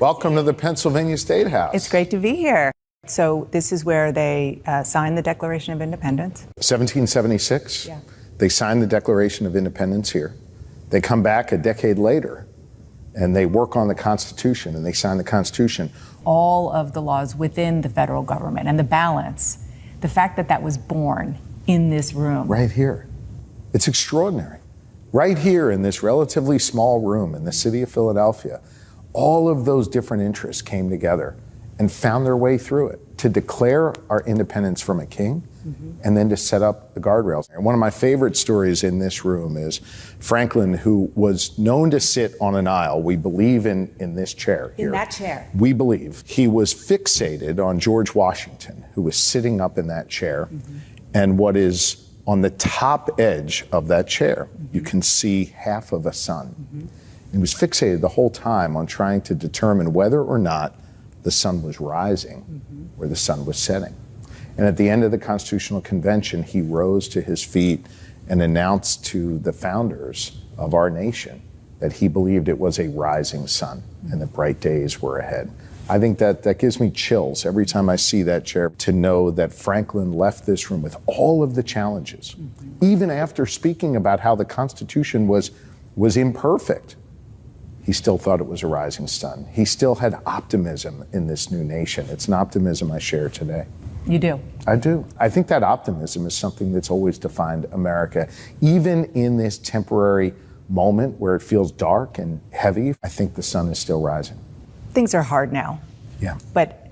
Welcome to the Pennsylvania State House. It's great to be here. So this is where they signed the Declaration of Independence. 1776. Yeah. They signed the Declaration of Independence here. They come back a decade later and they work on the Constitution and they sign the Constitution. All of the laws within the federal government and the balance, the fact that that was born in this room. Right here. It's extraordinary. Right here in this relatively small room in the city of Philadelphia, all of those different interests came together and found their way through it to declare our independence from a king and then to set up the guardrails. And one of my favorite stories in this room is Franklin, who was known to sit on an aisle. We believe in this chair here. In that chair. We believe he was fixated on George Washington, who was sitting up in that chair. And what is on the top edge of that chair, you can see half of a sun. He was fixated the whole time on trying to determine whether or not the sun was rising or the sun was setting. And at the end of the Constitutional Convention, he rose to his feet and announced to the founders of our nation that he believed it was a rising sun and that bright days were ahead. I think that gives me chills every time I see that chair, to know that Franklin left this room with all of the challenges, even after speaking about how the Constitution was imperfect. He still thought it was a rising sun. He still had optimism in this new nation. It's an optimism I share today. You do? I do. I think that optimism is something that's always defined America. Even in this temporary moment where it feels dark and heavy, I think the sun is still rising. Things are hard now. Yeah. But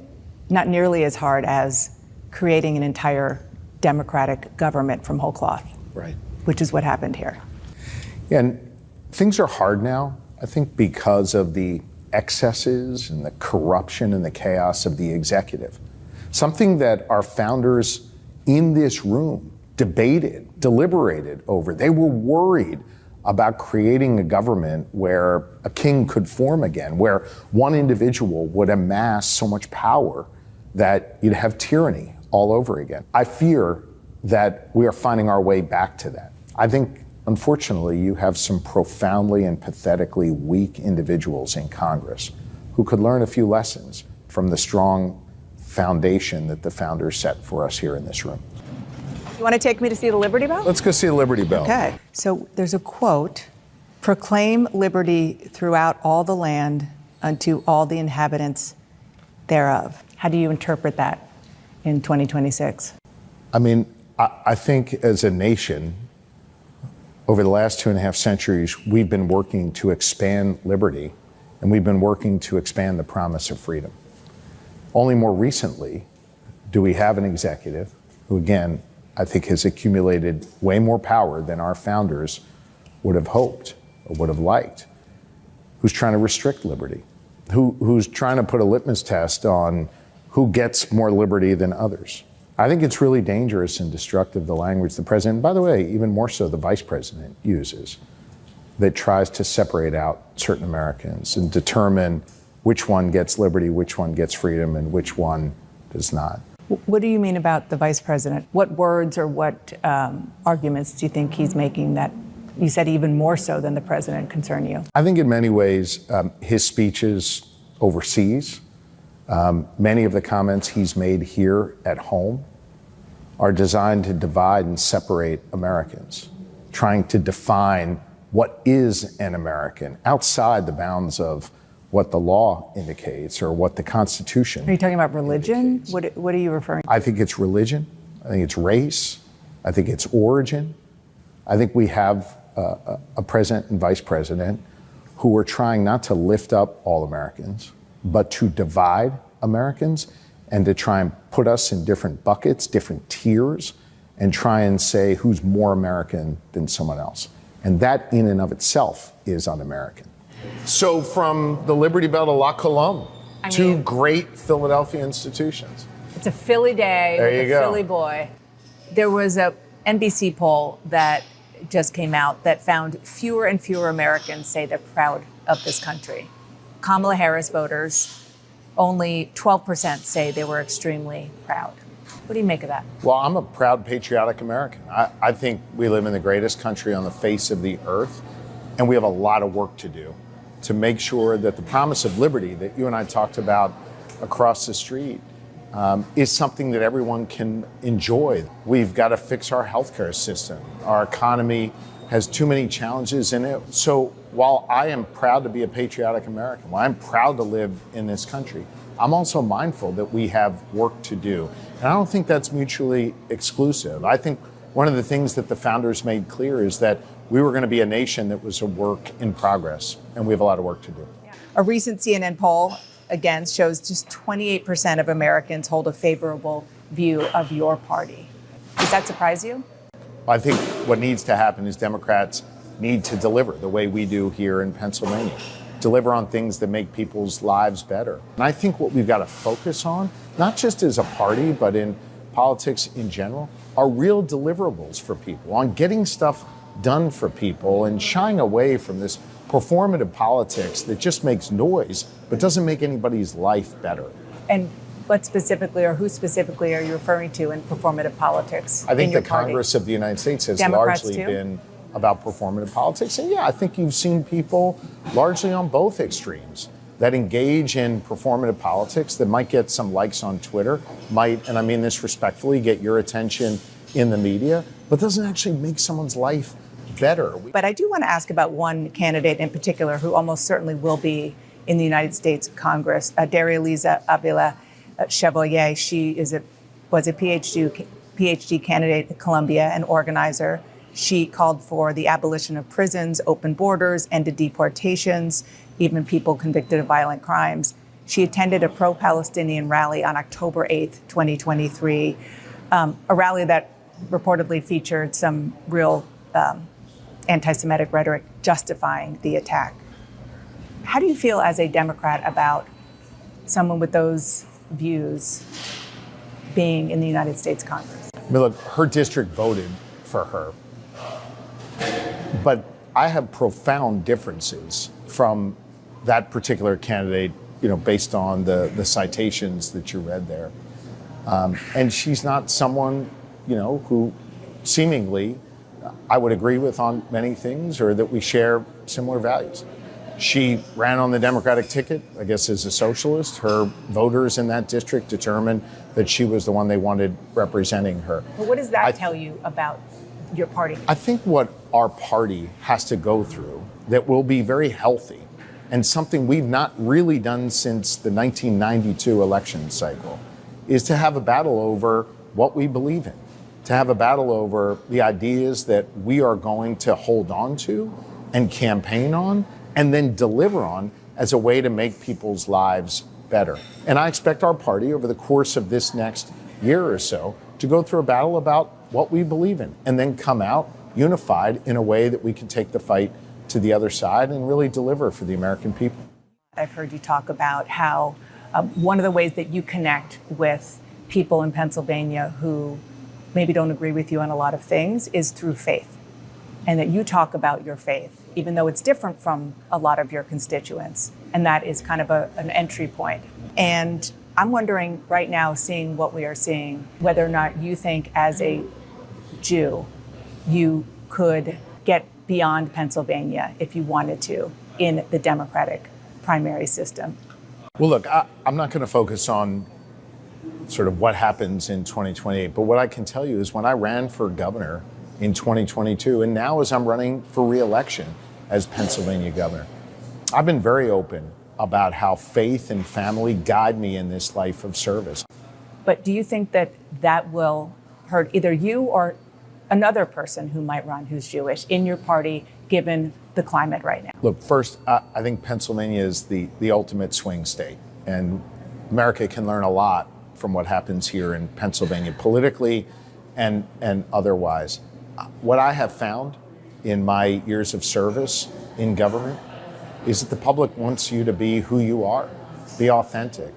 not nearly as hard as creating an entire democratic government from whole cloth. Right. Which is what happened here. Yeah, and things are hard now, I think, because of the excesses and the corruption and the chaos of the executive. Something that our founders in this room debated, deliberated over. They were worried about creating a government where a king could form again, where one individual would amass so much power that you'd have tyranny all over again. I fear that we are finding our way back to that. I think, unfortunately, you have some profoundly and pathetically weak individuals in Congress who could learn a few lessons from the strong foundation that the founders set for us here in this room. You want to take me to see the Liberty Bell? Let's go see the Liberty Bell. Okay. So there's a quote: "Proclaim liberty throughout all the land unto all the inhabitants thereof." How do you interpret that in 2026? I mean, I think as a nation, over the last 2.5 centuries, we've been working to expand liberty, and we've been working to expand the promise of freedom. Only more recently do we have an executive who, again, I think has accumulated way more power than our founders would have hoped or would have liked, who's trying to restrict liberty, who's trying to put a litmus test on who gets more liberty than others. I think it's really dangerous and destructive, the language the president, by the way, even more so the vice president, uses, that tries to separate out certain Americans and determine which one gets liberty, which one gets freedom, and which one does not. What do you mean about the vice president? What words or what arguments do you think he's making that you said even more so than the president concern you? I think in many ways, his speeches overseas, many of the comments he's made here at home are designed to divide and separate Americans, trying to define what is an American outside the bounds of what the law indicates or what the Constitution. Are you talking about religion? What are you referring to? I think it's religion. I think it's race. I think it's origin. I think we have a president and vice president who are trying not to lift up all Americans, but to divide Americans and to try and put us in different buckets, different tiers, and try and say who's more American than someone else. And that in and of itself is un-American. So from the Liberty Bell to La Colombe, two great Philadelphia institutions. It's a Philly day with a Philly boy. There was a NBC poll that just came out that found fewer and fewer Americans say they're proud of this country. Kamala Harris voters, only 12% say they were extremely proud. What do you make of that? Well, I'm a proud, patriotic American. I think we live in the greatest country on the face of the earth, and we have a lot of work to do to make sure that the promise of liberty that you and I talked about across the street is something that everyone can enjoy. We've got to fix our healthcare system. Our economy has too many challenges in it. So while I am proud to be a patriotic American, while I'm proud to live in this country, I'm also mindful that we have work to do. And I don't think that's mutually exclusive. I think one of the things that the founders made clear is that we were going to be a nation that was a work in progress, and we have a lot of work to do. A recent CNN poll, again, shows just 28% of Americans hold a favorable view of your party. Does that surprise you? I think what needs to happen is Democrats need to deliver the way we do here in Pennsylvania, deliver on things that make people's lives better. And I think what we've got to focus on, not just as a party, but in politics in general, are real deliverables for people, on getting stuff done for people and shying away from this performative politics that just makes noise but doesn't make anybody's life better. And what specifically, or who specifically, are you referring to in performative politics? I think the Congress of the United States has Democrats largely too? been about performative politics. And yeah, I think you've seen people largely on both extremes that engage in performative politics that might get some likes on Twitter, might, and I mean this respectfully, get your attention in the media, but doesn't actually make someone's life better. But I do want to ask about one candidate in particular who almost certainly will be in the United States Congress, Daria-Liza Avila Chevalier. She was a PhD candidate at Columbia, an organizer. She called for the abolition of prisons, open borders, ended deportations, even people convicted of violent crimes. She attended a pro-Palestinian rally on October 8th, 2023, a rally that reportedly featured some real anti-Semitic rhetoric justifying the attack. How do you feel as a Democrat about someone with those views being in the United States Congress? I mean, look, her district voted for her, but I have profound differences from that particular candidate, based on the citations that you read there. And she's not someone, who seemingly I would agree with on many things, or that we share similar values. She ran on the Democratic ticket, I guess, as a socialist. Her voters in that district determined that she was the one they wanted representing her. But what does that tell you about your party? I think what our party has to go through that will be very healthy, and something we've not really done since the 1992 election cycle, is to have a battle over what we believe in, to have a battle over the ideas that we are going to hold on to and campaign on and then deliver on as a way to make people's lives better. And I expect our party over the course of this next year or so to go through a battle about what we believe in and then come out unified in a way that we can take the fight to the other side and really deliver for the American people. I've heard you talk about how one of the ways that you connect with people in Pennsylvania who maybe don't agree with you on a lot of things is through faith, and that you talk about your faith, even though it's different from a lot of your constituents. And that is kind of an entry point. And I'm wondering right now, seeing what we are seeing, whether or not you think as a Jew, you could get beyond Pennsylvania if you wanted to in the Democratic primary system. Well, look, I'm not going to focus on sort of what happens in 2028, but what I can tell you is when I ran for governor in 2022, and now as I'm running for re-election as Pennsylvania governor, I've been very open about how faith and family guide me in this life of service. But do you think that that will hurt either you or another person who might run who's Jewish in your party, given the climate right now? Look, first, I think Pennsylvania is the ultimate swing state, and America can learn a lot from what happens here in Pennsylvania politically and otherwise. What I have found in my years of service in government is that the public wants you to be who you are, be authentic.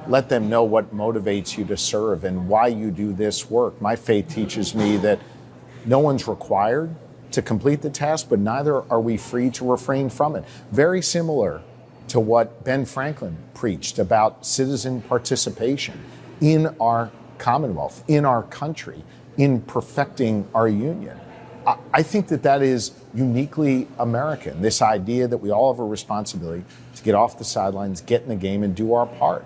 Let them know what motivates you to serve and why you do this work. My faith teaches me that no one's required to complete the task, but neither are we free to refrain from it. Very similar to what Ben Franklin preached about citizen participation in our Commonwealth, in our country, in perfecting our union. I think that is uniquely American, this idea that we all have a responsibility to get off the sidelines, get in the game, and do our part.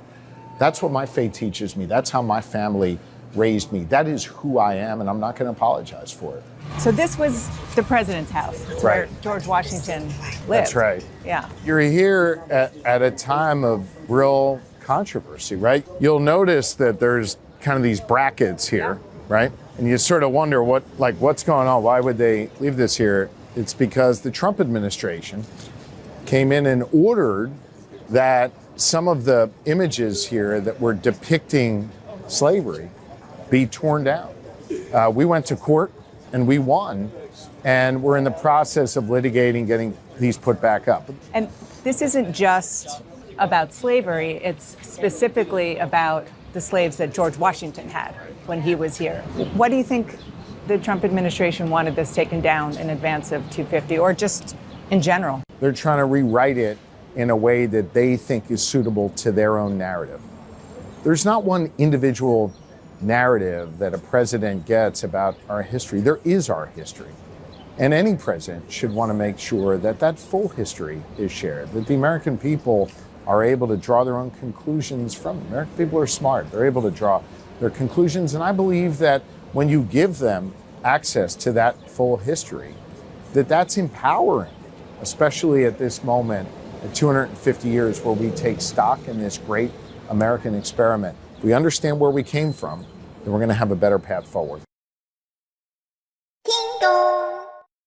That's what my faith teaches me. That's how my family raised me. That is who I am, and I'm not going to apologize for it. So this was the president's house. It's where George Washington lived. That's right. Yeah. You're here at a time of real controversy, right? You'll notice that there's kind of these brackets here, right? And you sort of wonder what's going on? Why would they leave this here? It's because the Trump administration came in and ordered that some of the images here that were depicting slavery be torn down. We went to court and we won, and we're in the process of litigating getting these put back up. And this isn't just about slavery, it's specifically about the slaves that George Washington had when he was here. What do you think the Trump administration wanted this taken down in advance of 250, or just in general? They're trying to rewrite it in a way that they think is suitable to their own narrative. There's not one individual narrative that a president gets about our history. There is our history. And any president should want to make sure that that full history is shared, that the American people are able to draw their own conclusions from it. American people are smart. They're able to draw their conclusions. And I believe that when you give them access to that full history, that's empowering, especially at this moment, at 250 years where we take stock in this great American experiment. If we understand where we came from, then we're going to have a better path forward.